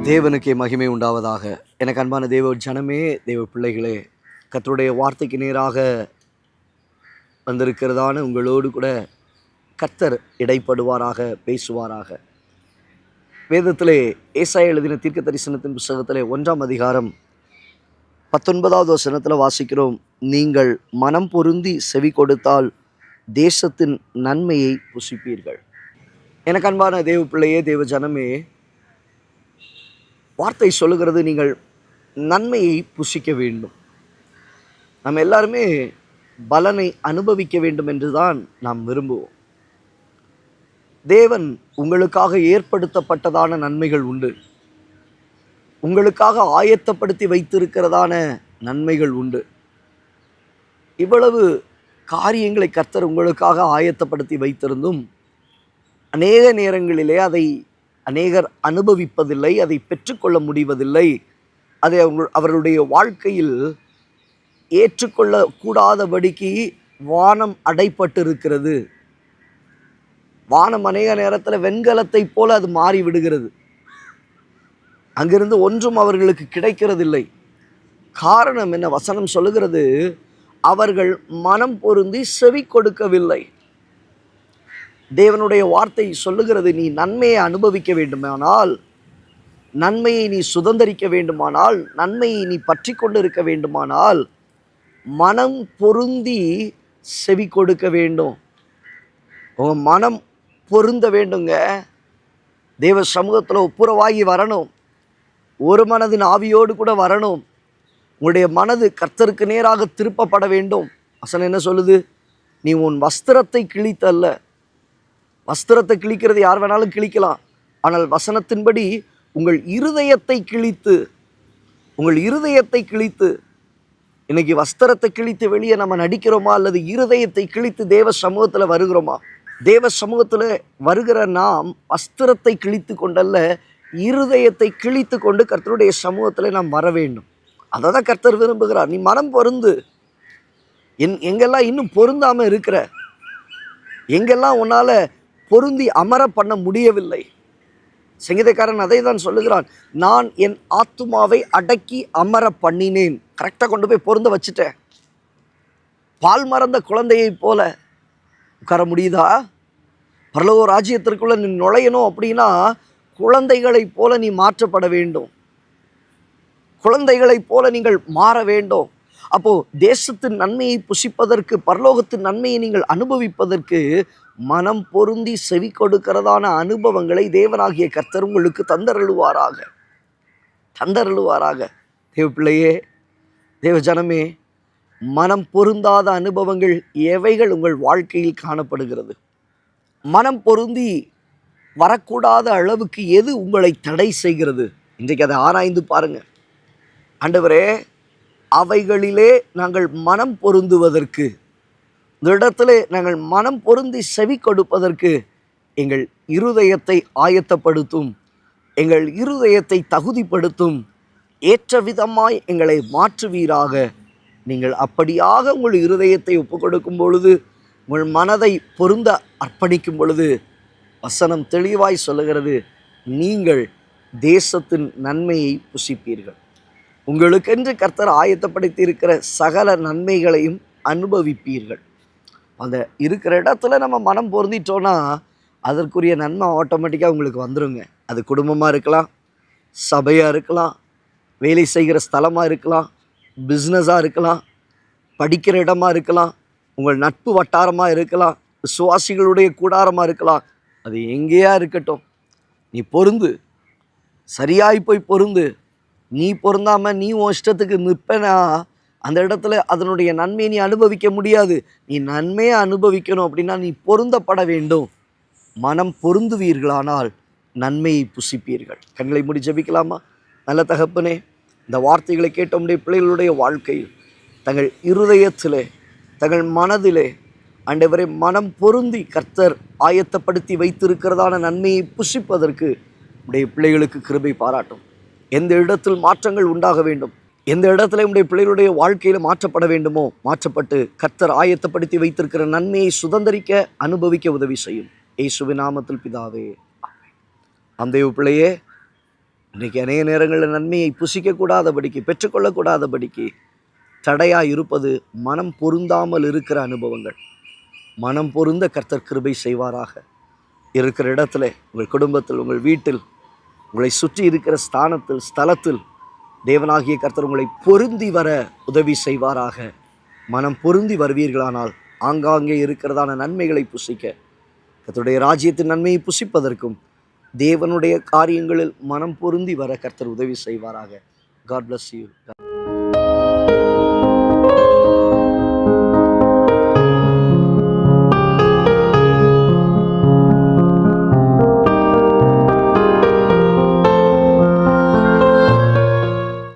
தேவனுக்கே மகிமை உண்டாவதாக. எனக்கு அன்பான தேவ ஜனமே, தேவ பிள்ளைகளே, கர்த்தருடைய வார்த்தைக்கு நேராக வந்திருக்கிறதான உங்களோடு கூட கர்த்தர் இடைப்படுவாராக, பேசுவாராக. வேதத்திலே ஏசாயா எழுதின தீர்க்க தரிசனத்தின் புஸ்தகத்திலே 1ஆம் அதிகாரம் 19வது வசனத்தில் வாசிக்கிறோம், நீங்கள் மனம் பொருந்தி செவி கொடுத்தால் தேசத்தின் நன்மையை புசிப்பீர்கள். எனக்கு அன்பான தேவ பிள்ளையே, தேவ ஜனமே, வார்த்தை சொல்லுகிறது நீங்கள் நன்மையை புசிக்க வேண்டும். நம்ம எல்லாருமே பலனை அனுபவிக்க வேண்டும் என்றுதான் நாம் விரும்புவோம். தேவன் உங்களுக்காக ஏற்படுத்தப்பட்டதான நன்மைகள் உண்டு, உங்களுக்காக ஆயத்தப்படுத்தி வைத்திருக்கிறதான நன்மைகள் உண்டு. இவ்வளவு காரியங்களை கர்த்தர் உங்களுக்காக ஆயத்தப்படுத்தி வைத்திருந்தும் அநேக நேரங்களிலே அதை அநேகர் அனுபவிப்பதில்லை, அதை பெற்றுக்கொள்ள முடிவதில்லை. அதை அவர்களுடைய வாழ்க்கையில் ஏற்றுக்கொள்ளக்கூடாதபடிக்கு வானம் அடைப்பட்டிருக்கிறது. வானம் அநேக நேரத்தில் வெண்கலத்தை போல அது மாறி விடுகிறது. அங்கிருந்து ஒன்றும் அவர்களுக்கு கிடைக்கிறதில்லை. காரணம் என்ன? வசனம் சொல்லுகிறது, அவர்கள் மனம் பொருந்தி செவி கொடுக்கவில்லை. தேவனுடைய வார்த்தை சொல்லுகிறது, நீ நன்மையை அனுபவிக்க வேண்டுமானால், நன்மையை நீ சுதந்தரிக்க வேண்டுமானால், நன்மையை நீ பற்றி கொண்டு இருக்க வேண்டுமானால் மனம் பொருந்தி செவி கொடுக்க வேண்டும். உங்க மனம் பொருந்த வேண்டுங்க. தேவ சமூகத்தில் ஒப்புரவாகி வரணும். ஒரு மனதின் ஆவியோடு கூட வரணும். உங்களுடைய மனது கர்த்தருக்கு நேராக திருப்பப்பட வேண்டும். வசனம் என்ன சொல்லுது? நீ உன் வஸ்திரத்தை கிழித்தல்ல. வஸ்திரத்தை கிழிக்கிறது யார் வேணாலும் கிழிக்கலாம். ஆனால் வசனத்தின்படி உங்கள் இருதயத்தை கிழித்து, உங்கள் இருதயத்தை கிழித்து, இன்னைக்கு வஸ்திரத்தை கிழித்து வெளியே நம்ம நடிக்கிறோமா, அல்லது இருதயத்தை கிழித்து தேவ சமூகத்தில் வருகிறோமா? தேவ சமூகத்தில் வருகிற நாம் வஸ்திரத்தை கிழித்து கொண்டல்ல, இருதயத்தை கிழித்து கொண்டு கர்த்தருடைய சமூகத்தில் நாம் வர வேண்டும். அதை தான் கர்த்தர் விரும்புகிறார். நீ மனம் பொருந்து. எங்கெல்லாம் இன்னும் பொருந்தாமல் இருக்கிற, எங்கெல்லாம் உன்னால் பொருந்தி அமர பண்ண முடியவில்லை, சங்கீதக்காரன் அதை தான் சொல்லுகிறான், நான் என் ஆத்துமாவை அடக்கி அமர பண்ணினேன். கரெக்டாக கொண்டு போய் பொருந்த வச்சுட்டேன். பால் மறந்த குழந்தையை போல உட்கார முடியுதா? பரலோக ராஜ்யத்திற்குள்ள நீ நுழையணும் அப்படின்னா குழந்தைகளைப் போல நீ மாற்றப்பட வேண்டும். குழந்தைகளைப் போல நீங்கள் மாற வேண்டும். அப்போ தேசத்தின் நன்மையை புசிப்பதற்கு, பரலோகத்தின் நன்மையை நீங்கள் அனுபவிப்பதற்கு மனம் பொருந்தி செவி கொடுக்கிறதான அனுபவங்களை தேவனாகிய கர்த்தர் உங்களுக்கு தந்தருளுவாராக. தேவ பிள்ளையே, தேவ ஜனமே, மனம் பொருந்தாத அனுபவங்கள் எவைகள் உங்கள் வாழ்க்கையில் காணப்படுகிறது? மனம் பொருந்தி வரக்கூடாத அளவுக்கு எது உங்களை தடை செய்கிறது? இன்றைக்கு அதை ஆராய்ந்து பாருங்க. ஆண்டவரே, அவைகளிலே நாங்கள் மனம் பொருந்துவதற்கு, இந்த இடத்துல நாங்கள் மனம் பொருந்தி செவி கொடுப்பதற்கு எங்கள் இருதயத்தை ஆயத்தப்படுத்தும், எங்கள் இருதயத்தை தகுதிப்படுத்தும், ஏற்ற விதமாய் எங்களை மாற்றுவீராக. நீங்கள் அப்படியாக உங்கள் இருதயத்தை ஒப்பு கொடுக்கும் பொழுது, உங்கள் மனதை பொருந்த அர்ப்பணிக்கும் பொழுது, வசனம் தெளிவாய் சொல்லுகிறது, நீங்கள் தேசத்தின் நன்மையை புசிப்பீர்கள். உங்களுக்கென்று கர்த்தர் ஆயத்தப்படுத்தி இருக்கிற சகல நன்மைகளையும் அனுபவிப்பீர்கள். அந்த இருக்கிற இடத்துல நம்ம மனம் பொருந்திட்டோன்னா அதற்குரிய நன்மை ஆட்டோமேட்டிக்காக உங்களுக்கு வந்துடுங்க. அது குடும்பமாக இருக்கலாம், சபையாக இருக்கலாம், வேலை செய்கிற ஸ்தலமாக இருக்கலாம், பிஸ்னஸாக இருக்கலாம், படிக்கிற இடமா இருக்கலாம், உங்கள் நட்பு வட்டாரமாக இருக்கலாம், விசுவாசிகளுடைய கூடாரமாக இருக்கலாம். அது எங்கேயா இருக்கட்டும், நீ பொருந்து, சரியாய் போய் பொருந்து. நீ பொருந்தாமல் நீ உன் இஷ்டத்துக்கு நிற்பனா அந்த இடத்துல அதனுடைய நன்மையை நீ அனுபவிக்க முடியாது. நீ நன்மையை அனுபவிக்கணும் அப்படின்னா நீ பொருந்தப்பட வேண்டும். மனம் பொருந்துவீர்களானால் நன்மையை புசிப்பீர்கள். கண்களை மூடி ஜெபிக்கலாமா? நல்ல தகப்பனே, இந்த வார்த்தைகளை கேட்ட உடைய பிள்ளைகளுடைய வாழ்க்கையில் தங்கள் இருதயத்திலே, தங்கள் மனதிலே ஆண்டவரே மனம் பொருந்தி கர்த்தர் ஆயத்தப்படுத்தி வைத்திருக்கிறதான நன்மையை புசிப்பதற்கு உடைய பிள்ளைகளுக்கு கிருபை பாராட்டும். எந்த இடத்தில் மாற்றங்கள் உண்டாக வேண்டும், எந்த இடத்துல உடைய பிள்ளைகளுடைய வாழ்க்கையில் மாற்றப்பட வேண்டுமோ மாற்றப்பட்டு கர்த்தர் ஆயத்தப்படுத்தி வைத்திருக்கிற நன்மையை சுதந்திரிக்க அனுபவிக்க உதவி செய்யும். இயேசுவின் நாமத்தில் பிதாவே, ஆமென். தேவ பிள்ளையே, இன்றைக்கி அநேக நேரங்களில் நன்மையை புசிக்கக்கூடாதபடிக்கு, பெற்றுக்கொள்ளக்கூடாதபடிக்கு தடையாக இருப்பது மனம் பொருந்தாமல் இருக்கிற அனுபவங்கள். மனம் பொருந்த கர்த்தர் கிருபை செய்வாராக. இருக்கிற இடத்துல, உங்கள் குடும்பத்தில், உங்கள் வீட்டில், உங்களை சுற்றி இருக்கிற ஸ்தலத்தில் தேவனாகிய கர்த்தர் உங்களை பொருந்தி வர உதவி செய்வாராக. மனம் பொருந்தி வருவீர்களானால் ஆங்காங்கே இருக்கிறதான நன்மைகளை புசிக்க, கர்த்தருடைய ராஜ்யத்தின் நன்மையை புசிப்பதற்கும் தேவனுடைய காரியங்களில் மனம் பொருந்தி வர கர்த்தர் உதவி செய்வாராக. God bless you.